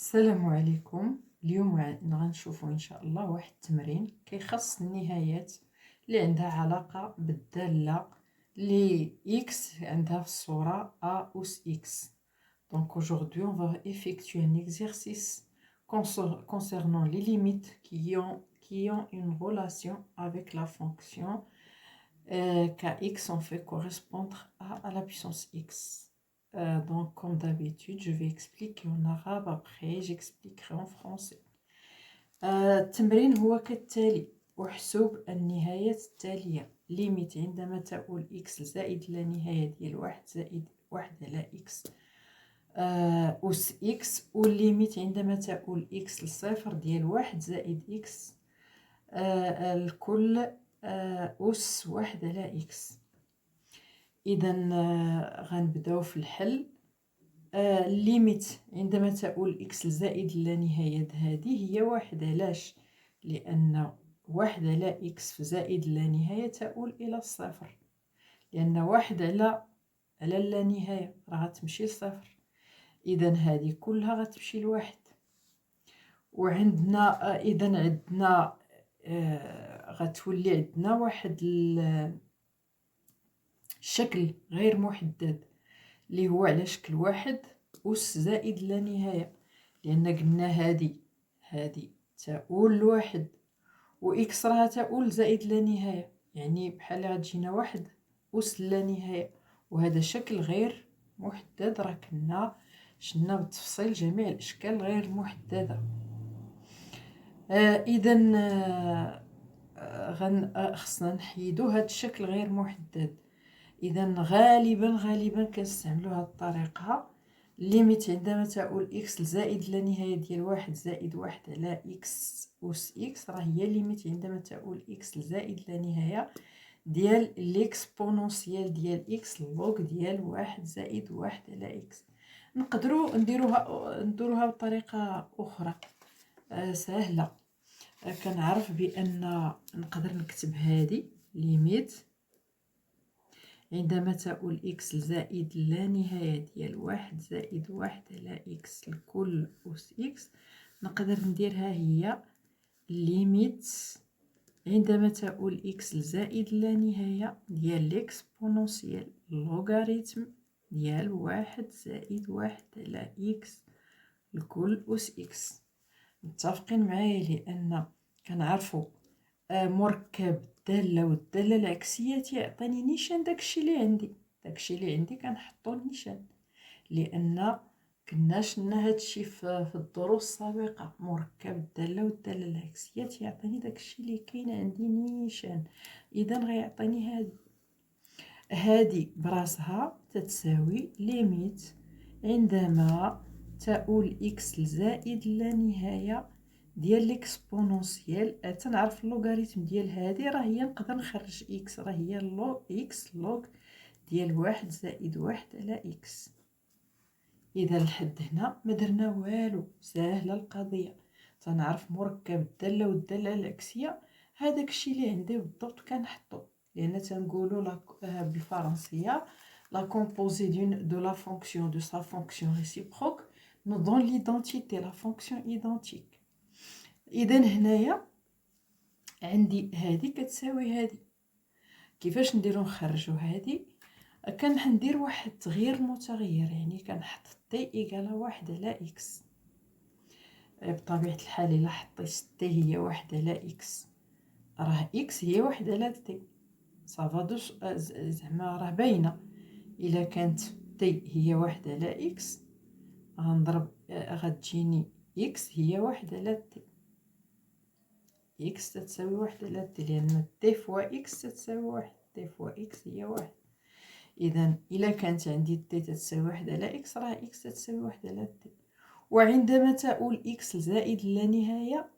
السلام عليكم. اليوم غنشوفوا ان شاء الله واحد التمرين كيخص النهايات اللي عندها علاقه بالداله اللي x عندها في الصوره a اس x. Donc aujourd'hui on va effectuer un exercice concernant les limites qui ont une relation avec la fonction kx on fait correspondre à la puissance x. Donc comme d'habitude je vais expliquer en arabe, après j'expliquerai en français. التمرين هو كالتالي: احسب النهايات التالية. ليميت عندما تؤول x زائد لا نهاية ديال واحد زائد واحد على x أس x، والليميت عندما تؤول x لصفر ديال واحد زائد x الكل أس واحد على x. إذا غنبداو في الحل. الليميت عندما تؤول x لزائد لا نهاية هذه هي واحد. علاش؟ لأن واحد على x في زائد لا نهاية تؤول إلى الصفر، لأن واحد على لا نهاية راه غتمشي لصفر، إذا هذه كلها غتمشي لواحد. وعندنا إذا عندنا غتولي عندنا واحد الشكل غير محدد اللي هو على شكل واحد أس زائد لا نهاية، لأن قلنا هذه تؤول لواحد وإكس راها تؤول زائد لا نهاية، يعني بحال غتجينا واحد أس لا نهاية، وهذا شكل غير محدد. راه كنا شفنا بالتفصيل جميع الأشكال غير محددة. إذا خصنا نحيدو هذا الشكل غير محدد. إذا غالبا كنستعملو هاد الطريقة. ليميت عندما تؤول إكس لزائد لا نهاية ديال واحد زائد واحد على إكس أس إكس راه هي ليميت عندما تؤول إكس لزائد لا نهاية ديال ليكسبونونسيال ديال إكس اللوغ ديال واحد زائد واحد على إكس. نقدروا نديروها بطريقة أخرى سهلة. كنعرف بأن نقدر نكتب هذه ليميت عندما تؤول إكس لزائد لا نهاية ديال واحد زائد واحد على إكس الكل أس إكس. نقدر نديرها هي ليميت عندما تؤول إكس لزائد لا نهاية ديال ليكسبونونسيال لوغاريتم ديال واحد زائد واحد على إكس الكل أس إكس. متفقين معايا؟ لأن كنعرفو مركب الدالة والدالة العكسية تيعطيني نيشان داكشي اللي عندي كنحطو النيشان، لأن كنا شفنا هادشي في الدروس السابقة. مركب الدالة والدالة العكسية تيعطيني داكشي اللي كاين عندي نيشان. إذا غيعطيني هادي براسها تتساوي ليميت عندما تؤول إكس لزائد لا نهاية ديال ليكسبونونسيال. تنعرف اللوغاريتم ديال هذه راه هي نقدر نخرج إكس، راه هي إكس لوغ ديال واحد زائد واحد على إكس. إذا لحد هنا ما درنا والو، ساهلة القضية. تنعرف مركب الدالة والدالة العكسية، هذاك الشيء اللي عندي بالضبط كنحطو، لأن تنقولو بالفرنسية la composée de la fonction de sa fonction réciproque nous donne l'identité, la fonction identique. إذا هنايا عندي هذه كتساوي هذه. كيفاش نديرو نخرجو هذه؟ كندير واحد تغيير متغير، يعني كنحط تي إيكالا واحد على إكس. بطبيعة الحال إلا حطيت تي هي واحد على إكس راه إكس هي واحد على تي صافا زعما راه باينة. إلا كانت تي هي واحد على إكس غنضرب غتجيني إكس هي واحد على تي. إكس تتساوي واحد على تي، لأن تي فوا إكس تتساوي واحد، تي فوا إكس هي واحد. إذا إلا كانت عندي تي تتساوي واحد على إكس راه إكس تتساوي واحد على تي. وعندما تؤول إكس لزائد لا نهاية،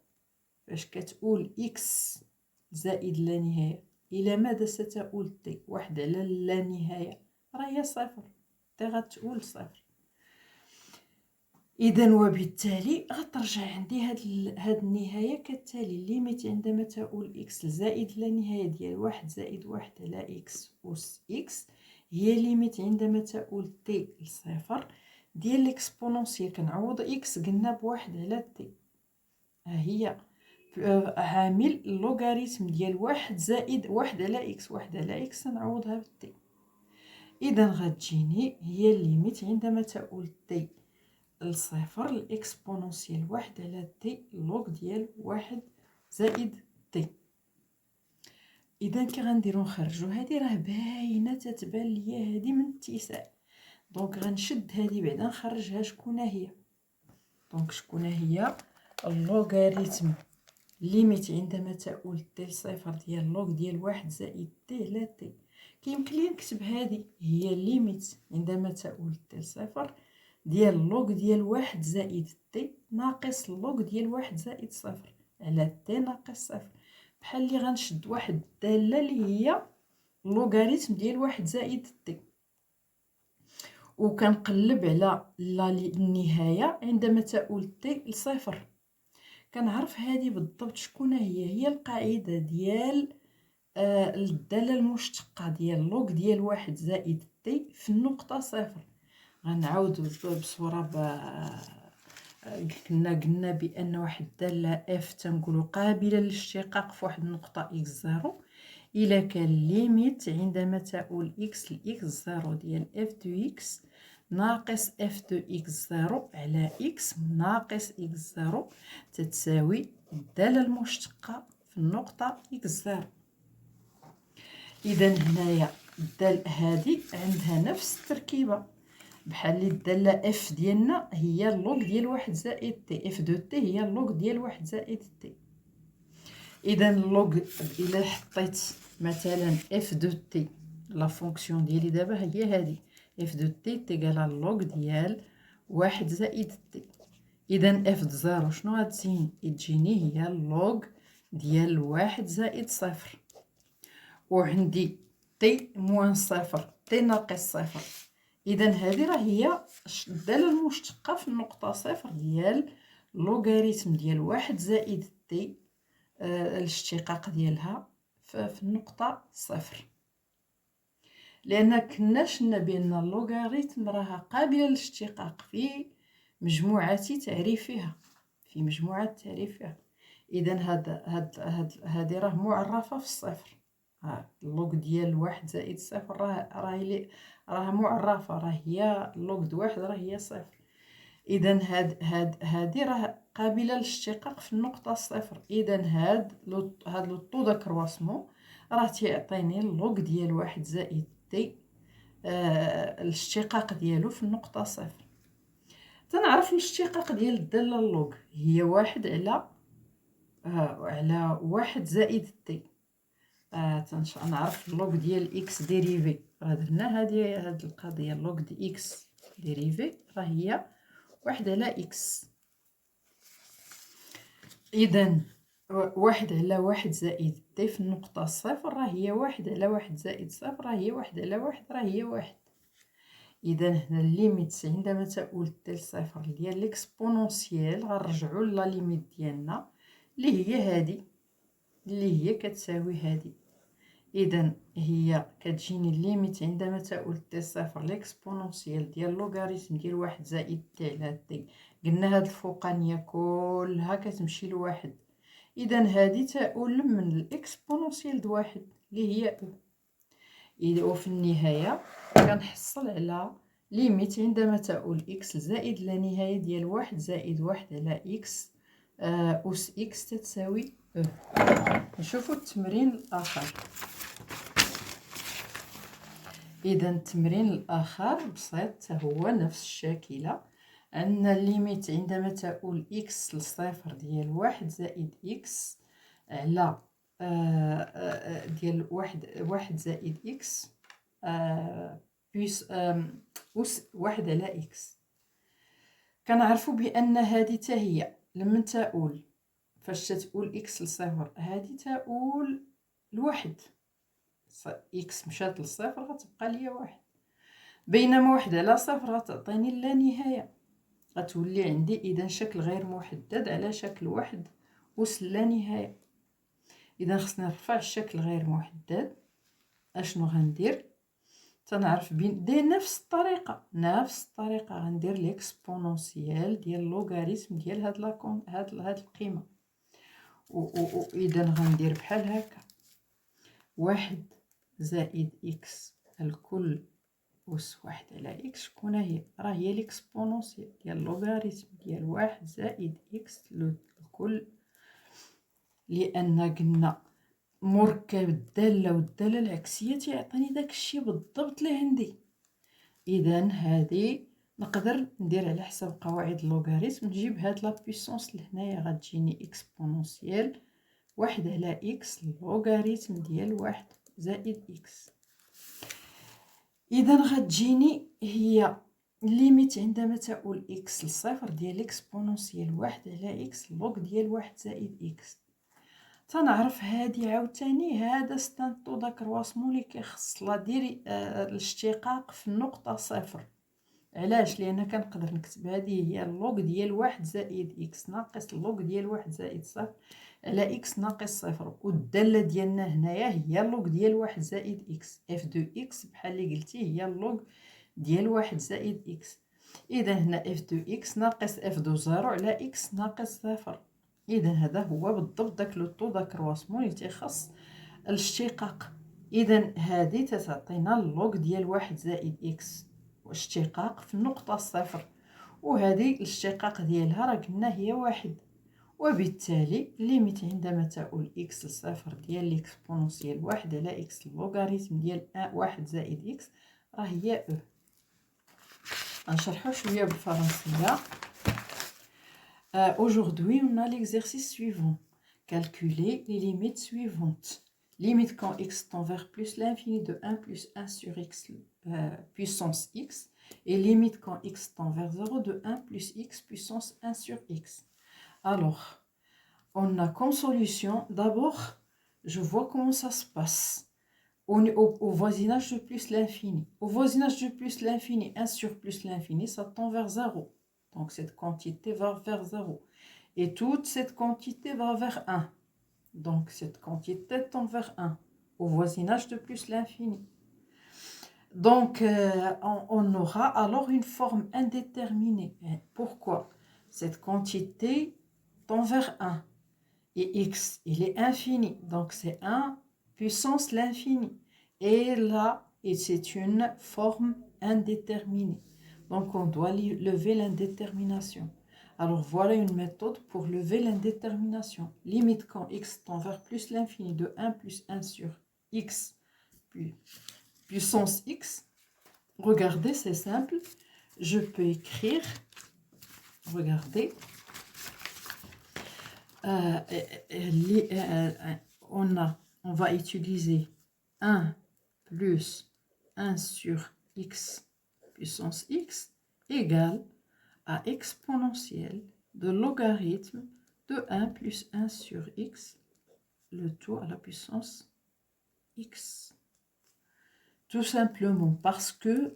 فاش كتؤول إكس زائد لا نهاية إلى ماذا ستؤول تي؟ واحد على لا نهاية راه هي صفر، تي غتؤول صفر. إذا وبالتالي غترجع عندي هاد النهاية كالتالي: ليميت عندما تؤول إكس لزائد لا نهاية ديال واحد زائد واحد على إكس أس إكس هي ليميت عندما تؤول تي لصفر ديال ليكسبونونسيال. كنعوض اكس قلنا بواحد على تي، ها هي عامل اللوغاريتم ديال واحد زائد واحد على اكس. واحد على اكس نعوضها بالتي. اذا غتجيني هي الليميت عندما تؤول تي لصفر الاكسبونونسيال واحد على تي لوغ ديال واحد زائد تي. اذا كي غنديرو نخرجو هادي راه باينه تتبان ليا هادي من الاتساع. دونك غنشد هادي بعدا نخرجها. شكون هي؟ دونك شكون هي؟ اللوغاريتم ليميت عندما تؤول تي لصفر ديال لوغ ديال واحد زائد تي على تي. كيمكن لي نكتب هادي هي ليميت عندما تؤول تي لصفر ديال لوغ ديال واحد زائد تي ناقص لوغ ديال واحد زائد صفر على تي ناقص صفر. بحال اللي غنشد واحد الداله اللي هي اللوغاريتم ديال واحد زائد تي، وكنقلب على النهايه عندما تؤول تي لصفر. كنعرف هذه بالضبط شكون هي القاعده ديال الداله المشتقه ديال لوغ ديال واحد زائد تي في النقطه صفر. غنعاود بصوره قلنا بان واحد الداله اف تنقولوا قابله للاشتقاق في واحد النقطه اكس زيرو. الا كان ليميت عندما تؤول اكس لاكس زيرو ديال اف دو اكس ناقص اف دو اكس زيرو على اكس ناقص اكس زيرو تتساوي الداله المشتقه في النقطه اكس زيرو. اذا هنايا الداله هذه عندها نفس التركيبه بحال اللي الداله اف ديالنا هي اللوغ ديال واحد زائد تي. اف دو تي هي اللوغ ديال واحد زائد تي. اذا اللوغ الا حطيت مثلا اف دو تي لا فونكسيون ديالي دابا هي هذه اف دو تي تيغال اللوغ ديال واحد زائد تي. اذا اف دو زيرو شنو غتجيني هي اللوغ ديال واحد زائد صفر، وعندي تي موان صفر تي ناقص صفر. اذا هذه راه هي الداله المشتقه في النقطه صفر ديال لوغاريتم ديال واحد زائد تي الاشتقاق ديالها في النقطه صفر. لان كنا شفنا بان اللوغاريتم راها قابله للاشتقاق في مجموعه تعريفها في مجموعه تعريفها. اذا هذه راه معرفه في الصفر. اللوغ ديال واحد زائد صفر راه معرفه، راه هي اللوغ د واحد راه هي صفر. اذا هذه راه قابله للاشتقاق في النقطه صفر. اذا هاد لو طو داكرواسمون راه تيعطيني اللوغ ديال واحد زائد تي الاشتقاق ديالو في النقطه صفر. تنعرف الاشتقاق ديال الداله اللوغ هي واحد على واحد زائد تي. نعرف اللوغ ديال اكس ديريفي راه درنا هاد القضيه. اللوغ دي اكس ديريفي راه هي واحد على اكس. اذا واحد على واحد زائد تي في النقطه صفر راه هي واحد على واحد زائد صفر راه هي واحد على واحد راه هي واحد. اذا هنا الليميت عندما تؤول تي لصفر ديال ليكسبونونسيال غنرجعوا لا ليميت ديالنا اللي هي هذه اللي هي كتساوي هذه. اذا هي كتجيني الليميت عندما تؤول تي صفر ليكسبونونسيال ديال لوغاريتم ديال واحد زائد تي على تي. قلنا هاد الفوقانيه كلها كتمشي لواحد. اذا هذه تؤول من الاكسبونونسيال د واحد اللي هي وفي النهايه كنحصل على ليميت عندما تؤول اكس زائد لا نهايه ديال واحد زائد واحد على اكس أس اكس تتساوي نشوفوا التمرين الآخر. إذا التمرين الآخر بسيط هو نفس الشاكلة. عندنا الليميت عندما تؤول إكس لصفر ديال واحد زائد إكس على ديال واحد زائد إكس بيس أس واحد على إكس. كنعرفو بأن هذه تا هي لمن تؤول فاش تؤول إكس لصفر هذه تؤول لواحد. إكس مشات للصفر غتبقى ليا واحد، بينما واحد على صفر غتعطيني لا نهاية. غتولي عندي إذا شكل غير محدد على شكل واحد أس لا نهاية. إذا خصني نرفع الشكل غير محدد. أشنو غندير؟ تنعرف نفس الطريقه غندير ليكسبونونسيال ديال لوغاريتم ديال هاد القيمه. اذا غندير بحال هكا، 1 زائد اكس الكل أس 1 على إكس. شكون هي؟ راه هي ليكسبونونسيال ديال لوغاريتم ديال 1 زائد إكس الكل، لأن قلنا مركب الدالة والدالة العكسية تيعطيني داكشي بالضبط اللي عندي. إذا هادي نقدر ندير على حساب قواعد اللوغاريتم، نجيب هاد لا بويسونس لهنايا غتجيني إكسبونونسيال 1 على إكس لوغاريتم ديال 1 زائد إكس. إذا غتجيني هي ليميت عندما تؤول إكس لصفر ديال إكسبونونسيال 1 على إكس لوغ ديال 1 زائد إكس. تنعرف هادي عاوتاني هذا ستانطو داك الرواسمون اللي كيخص لا ديري الاشتقاق في النقطة صفر. علاش؟ لأن كنقدر نكتب هذه هي اللوغ ديال 1 زائد إكس ناقص اللوغ ديال 1 زائد صفر على إكس ناقص صفر، والدالة ديالنا هنايا هي اللوغ ديال 1 زائد إكس. اف دو إكس بحال اللي قلتي هي اللوغ ديال 1 زائد إكس. إذا هنا اف دو إكس ناقص اف دو زيرو على إكس ناقص صفر. إذا هذا هو بالضبط داك لو طو داك الرواسمون اللي تيخص الاشتقاق. إذا هذه تتعطينا اللوغ ديال 1 زائد إكس واشتقاق في النقطة صفر، وهذه الاشتقاق ديالها راه قلنا هي 1. وبالتالي ليميت عندما تؤول إكس لصفر ديال ليكسبونونسيال 1 على إكس اللوغاريتم ديال 1 زائد إكس راه هي أو. غنشرحو شوية بالفرنسية. Aujourd'hui, on a l'exercice suivant. Calculer les limites suivantes. Limite quand x tend vers plus l'infini de 1 plus 1 sur x puissance x. Et limite quand x tend vers 0 de 1 plus x puissance 1 sur x. Alors, on a comme solution, d'abord, je vois comment ça se passe. Au voisinage de plus l'infini. Au voisinage de plus l'infini, 1 sur plus l'infini, ça tend vers 0. Donc, cette quantité va vers 0. Et toute cette quantité va vers 1. Donc, cette quantité tend vers 1. Au voisinage de plus l'infini. Donc, on aura alors une forme indéterminée. Pourquoi? Cette quantité tend vers 1. Et x, il est infini. Donc, c'est 1 puissance l'infini. Et là, c'est une forme indéterminée. Donc, on doit lever l'indétermination. Alors, voilà une méthode pour lever l'indétermination. Limite quand x tend vers plus l'infini de 1 plus 1 sur x puissance x. Regardez, c'est simple. Je peux écrire, regardez, on va utiliser 1 plus 1 sur x puissance x égale à exponentielle de logarithme de 1 plus 1 sur x, le tout à la puissance x. Tout simplement parce que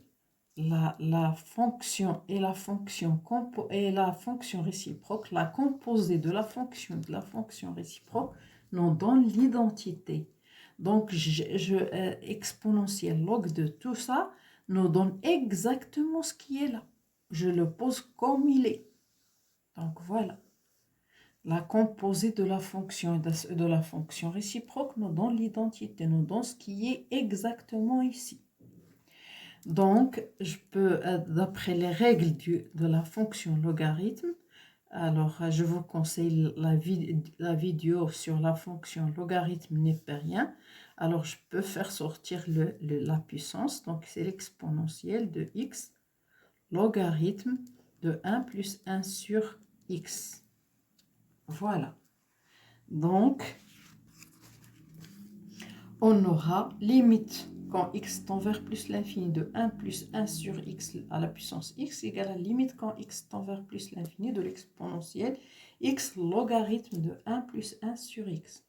la fonction et la fonction réciproque, la composée de la fonction réciproque nous donne l'identité. Donc, exponentielle log de tout ça nous donne exactement ce qui est là. Je le pose comme il est. Donc, voilà. La composée de la fonction et de la fonction réciproque nous donne l'identité, nous donne ce qui est exactement ici. Donc, je peux, d'après les règles de la fonction logarithme, alors je vous conseille la vidéo sur la fonction logarithme népérien. Alors, je peux faire sortir la puissance, donc c'est l'exponentielle de x logarithme de 1 plus 1 sur x. Voilà. Donc, on aura limite quand x tend vers plus l'infini de 1 plus 1 sur x à la puissance x égale à limite quand x tend vers plus l'infini de l'exponentielle x logarithme de 1 plus 1 sur x.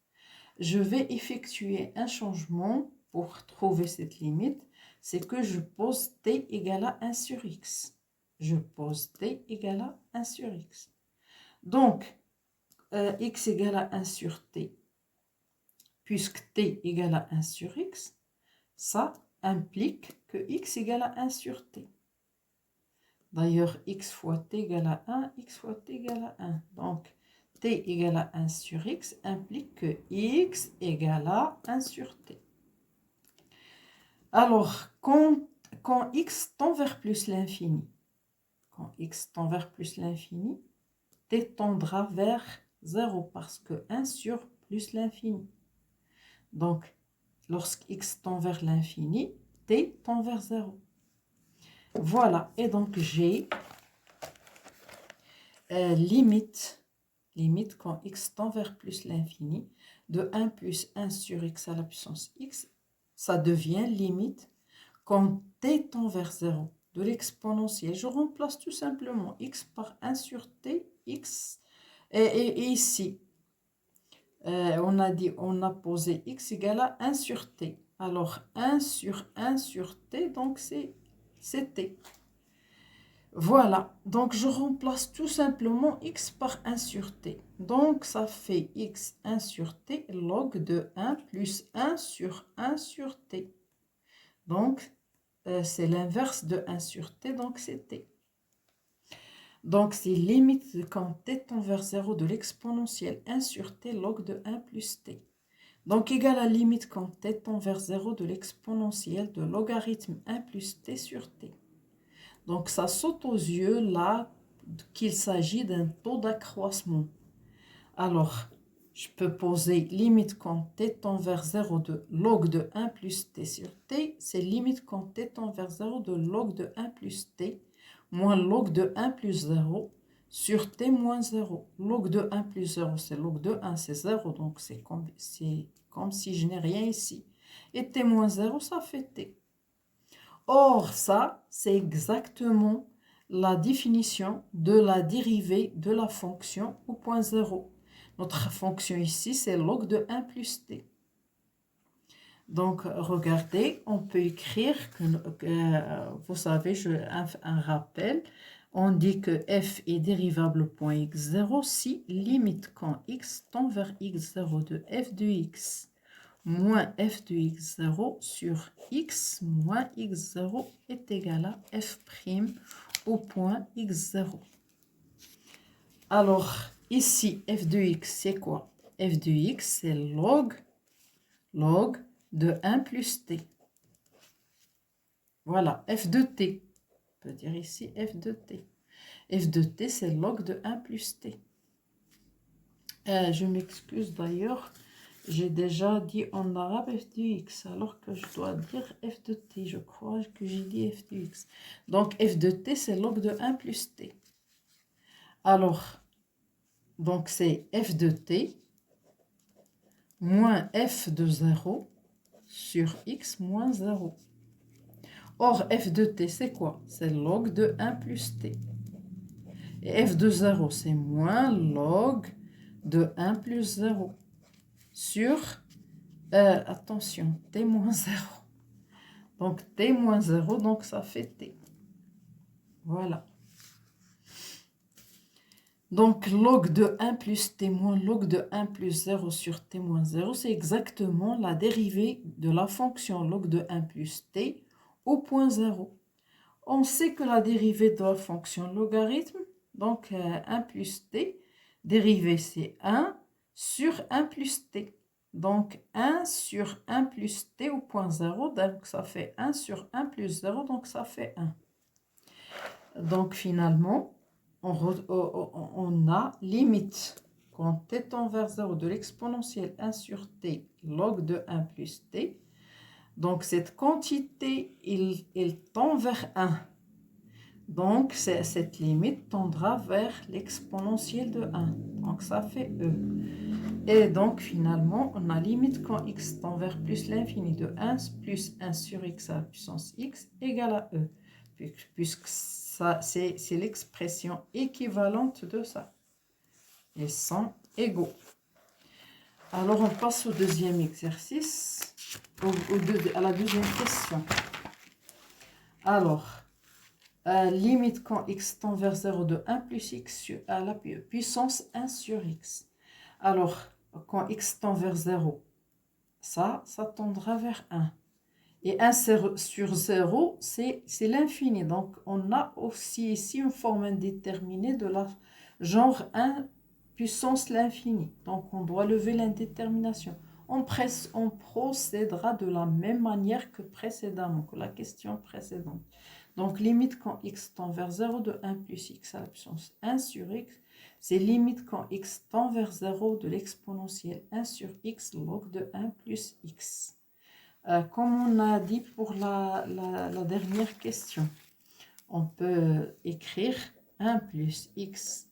Je vais effectuer un changement pour trouver cette limite. C'est que je pose t égale à 1 sur x. Je pose t égale à 1 sur x. Donc, x égale à 1 sur t. Puisque t égale à 1 sur x, ça, implique que x égale à 1 sur t. D'ailleurs, x fois t égale à 1, x fois t égale à 1. Donc, t égale à 1 sur x implique que x égale à 1 sur t. Alors, quand x tend vers plus l'infini, quand x tend vers plus l'infini, t tendra vers 0 parce que 1 sur plus l'infini. Donc, lorsque x tend vers l'infini, t tend vers 0. Voilà, et donc j'ai limite quand x tend vers plus l'infini, de 1 plus 1 sur x à la puissance x, ça devient limite quand t tend vers 0 de l'exponentielle. Je remplace tout simplement x par 1 sur t, x, et ici, on a posé x égale à 1 sur t. Alors 1 sur t, donc c'est t. Voilà, donc je remplace tout simplement x par 1 sur t. Donc ça fait x 1 sur t log de 1 plus 1 sur t. Donc c'est l'inverse de 1 sur t, donc c'est t. Donc c'est limite quand t tend vers 0 de l'exponentielle 1 sur t log de 1 plus t. Donc égal à limite quand t tend vers 0 de l'exponentielle de logarithme 1 plus t sur t. Donc, ça saute aux yeux là qu'il s'agit d'un taux d'accroissement. Alors, je peux poser limite quand t tend vers 0 de log de 1 plus t sur t. C'est limite quand t tend vers 0 de log de 1 plus t moins log de 1 plus 0 sur t moins 0. Log de 1 plus 0, c'est log de 1, c'est 0. Donc, c'est comme si je n'ai rien ici. Et t moins 0, ça fait t. Or, ça, c'est exactement la définition de la dérivée de la fonction au point 0. Notre fonction ici, c'est log de 1 plus t. Donc, regardez, on peut écrire, vous savez, un rappel, on dit que f est dérivable au point x0 si limite quand x tend vers x0 de f de x moins f de x0 sur x moins x0 est égal à f' au point x0. Alors, ici, f de x, c'est quoi? F de x, c'est log de 1 plus t. Voilà, f de t. On peut dire ici f de t. F de t, c'est log de 1 plus t. Je m'excuse d'ailleurs. J'ai déjà dit en arabe f de x, alors que je dois dire f de t. Je crois que j'ai dit f de x. Donc, f de t, c'est log de 1 plus t. Alors, donc c'est f de t moins f de 0 sur x moins 0. Or, f de t, c'est quoi? C'est log de 1 plus t. Et f de 0, c'est moins log de 1 plus 0 sur... attention, t moins 0. Donc, t moins 0, donc ça fait t. Voilà. Donc, log de 1 plus t moins log de 1 plus 0 sur t moins 0, c'est exactement la dérivée de la fonction log de 1 plus t au point 0. On sait que la dérivée de la fonction logarithme, donc 1 plus t, dérivée c'est 1 sur 1 plus t. Donc 1 sur 1 plus t au point 0, donc ça fait 1 sur 1 plus 0, donc ça fait 1. Donc finalement, on a limite quand t tend vers 0 de l'exponentielle 1 sur t log de 1 plus t. Donc cette quantité, il tend vers 1. Donc cette limite tendra vers l'exponentielle de 1. Donc ça fait e. Et donc finalement, on a limite quand x tend vers plus l'infini de 1 plus 1 sur x à la puissance x égale à e. Puisque ça, c'est l'expression équivalente de ça. Ils sont égaux. Alors on passe au deuxième exercice, à la deuxième question. Alors, limite quand x tend vers 0 de 1 plus x à la puissance 1 sur x. Alors, quand x tend vers 0, ça tendra vers 1. Et 1 sur 0, c'est l'infini. Donc, on a aussi ici une forme indéterminée de la genre 1 puissance l'infini. Donc, on doit lever l'indétermination. On procédera de la même manière que précédemment, que la question précédente. Donc, limite quand x tend vers 0 de 1 plus x à la puissance 1 sur x, c'est limite quand x tend vers 0 de l'exponentielle 1 sur x log de 1 plus x. Comme on a dit pour la dernière question, on peut écrire 1 plus x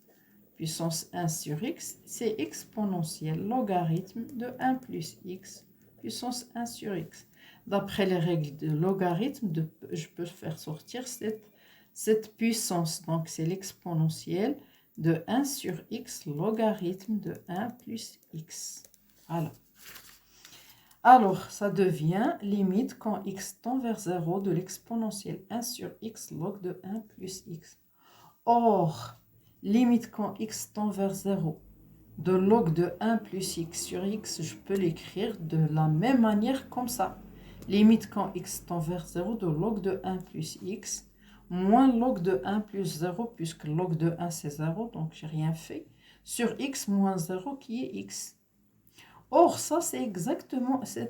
puissance 1 sur x, c'est exponentiel logarithme de 1 plus x puissance 1 sur x. D'après les règles de logarithme, je peux faire sortir cette puissance. Donc, c'est l'exponentielle de 1 sur x logarithme de 1 plus x. Voilà. Alors, ça devient limite quand x tend vers 0 de l'exponentielle 1 sur x log de 1 plus x. Or, limite quand x tend vers 0 de log de 1 plus x sur x, je peux l'écrire de la même manière comme ça. Limite quand x tend vers 0 de log de 1 plus x moins log de 1 plus 0, puisque log de 1 c'est 0, donc j'ai rien fait, sur x moins 0 qui est x. Or, ça, c'est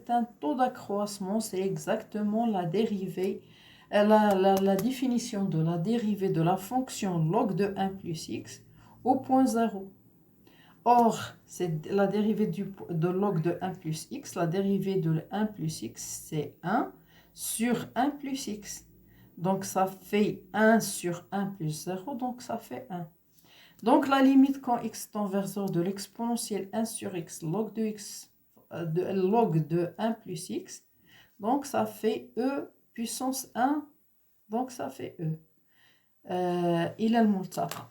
un taux d'accroissement, c'est exactement la dérivée, la définition de la dérivée de la fonction log de 1 plus x au point 0. Or, c'est la dérivée de log de 1 plus x, la dérivée de 1 plus x, c'est 1 sur 1 plus x. Donc, ça fait 1 sur 1 plus 0, donc ça fait 1. Donc, la limite quand x tend vers 0 de l'exponentielle 1 sur x log de x log de 1 plus x, donc ça fait e puissance 1, donc ça fait e. إلى الملتقى.